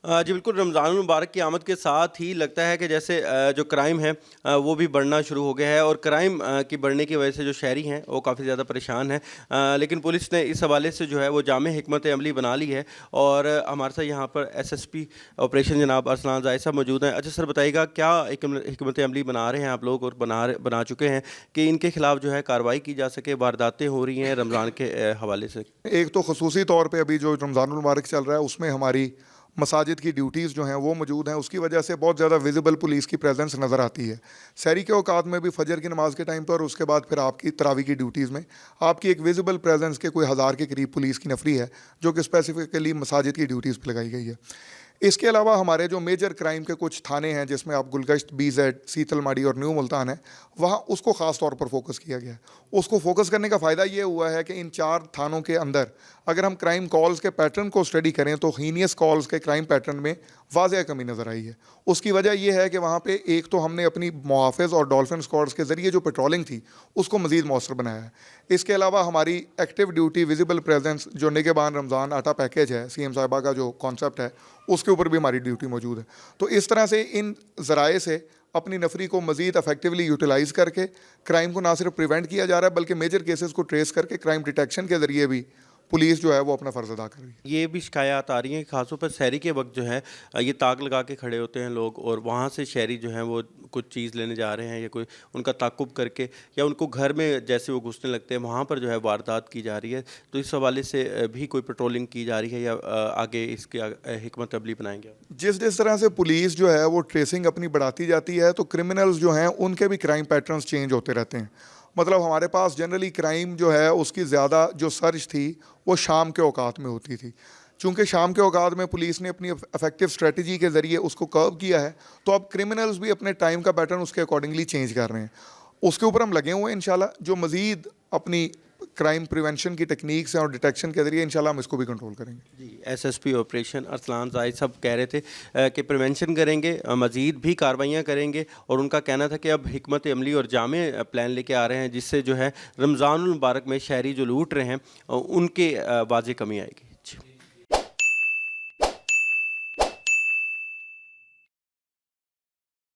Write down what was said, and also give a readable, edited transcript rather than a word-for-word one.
जी बिल्कुल, रमज़ान मुबारक की आमद के साथ ही लगता है कि जैसे जो क्राइम है वो भी बढ़ना शुरू हो गया है, और क्राइम की बढ़ने की वजह से जो शहरी हैं वो काफ़ी ज़्यादा परेशान हैं। लेकिन पुलिस ने इस हवाले से जो है वो जामे हिकमत अमली बना ली है, और हमारे साथ यहाँ पर एसएसपी ऑपरेशन जनाब अरसलान ज़ाहिद साहब मौजूद हैं। अच्छा सर, बताइएगा क्या हिकमत अमली बना रहे हैं आप लोग, और बना चुके हैं कि इनके खिलाफ जो है कार्रवाई की जा सके? वारदातें हो रही हैं रमज़ान के हवाले से। एक तो खसूसी तौर पे अभी जो रमज़ानुल मुबारक चल रहा है उसमें हमारी मसाजिद की ड्यूटीज़ जो हैं वो मौजूद हैं, उसकी वजह से बहुत ज़्यादा विजिबल पुलिस की प्रेजेंस नज़र आती है। सहरी के औकात में भी फजर की नमाज़ के टाइम पर, और उसके बाद फिर आपकी तरावी की ड्यूटीज़ में आपकी एक विजिबल प्रेजेंस के कोई हज़ार के करीब पुलिस की नफरी है जो कि स्पेसिफिकली मसाजिद की ड्यूटीज़ पर लगाई गई है। इसके अलावा हमारे जो मेजर क्राइम के कुछ थाने हैं जिसमें आप गुलगश्त, बीजेड, सीतलमाड़ी और न्यू मुल्तान है, वहाँ उसको ख़ास तौर पर फोकस किया गया है। उसको फोकस करने का फ़ायदा ये हुआ है कि इन 4 थानों के अंदर अगर हम क्राइम कॉल्स के पैटर्न को स्टडी करें तो हीनियस कॉल्स के क्राइम पैटर्न में वाज़ह कमी नज़र आई है। उसकी वजह यह है कि वहाँ पे एक तो हमने अपनी मुहाफ़िज़ और डॉल्फिन स्क्वाड्स के ज़रिए जो पेट्रोलिंग थी उसको मज़ीद मौसर बनाया है। इसके अलावा हमारी एक्टिव ड्यूटी विजिबल प्रेजेंस जो निगहबान रमज़ान आटा पैकेज है, सीएम साहिबा का जो कॉन्सेप्ट है, उसके ऊपर भी हमारी ड्यूटी मौजूद है। तो इस तरह से इन ज़राए से अपनी नफरी को मज़ीद अफेक्टिवली यूटिलाइज़ करके क्राइम को ना सिर्फ प्रिवेंट किया जा रहा है बल्कि मेजर केसेस को ट्रेस करके क्राइम डिटेक्शन के ज़रिए भी पुलिस जो है वो अपना फ़र्ज़ अदा कर रही है। ये भी शिकायत आ रही है, खासतौर पर शहरी के वक्त जो है ये ताक लगा के खड़े होते हैं लोग, और वहाँ से शहरी जो हैं वो कुछ चीज़ लेने जा रहे हैं या कोई उनका ताक़ुब करके, या उनको घर में जैसे वो घुसने लगते हैं वहाँ पर जो है वारदात की जा रही है। तो इस हवाले से भी कोई पेट्रोलिंग की जा रही है, या आगे इसके हिकमत अमली बनाएंगे आप? जिस जिस तरह से पुलिस जो है वो ट्रेसिंग अपनी बढ़ाती जाती है तो क्रिमिनल्स जो हैं उनके भी क्राइम पैटर्न्स चेंज होते रहते हैं। मतलब हमारे पास जनरली क्राइम जो है उसकी ज़्यादा जो सर्च थी वो शाम के औकात में होती थी। चूँकि शाम के औकात में पुलिस ने अपनी इफेक्टिव स्ट्रेटजी के ज़रिए उसको कर्व किया है, तो अब क्रिमिनल्स भी अपने टाइम का पैटर्न उसके अकॉर्डिंगली चेंज कर रहे हैं। उसके ऊपर हम लगे हुए हैं इंशाल्लाह, जो मज़ीद अपनी क्राइम प्रिवेंशन की टेक्निक्स हैं और डिटेक्शन के ज़रिए इंशाल्लाह हम इसको भी कंट्रोल करेंगे। जी, एसएसपी ऑपरेशन अरसलान ज़ाहिद साहब कह रहे थे कि प्रिवेंशन करेंगे, मज़ीद भी कार्रवाइयाँ करेंगे, और उनका कहना था कि अब हिकमत अमली और जामे प्लान लेके आ रहे हैं जिससे जो है रमज़ानुल मुबारक में शहरी जो लूट रहे हैं उनके वाज़ेह कमी आएगी।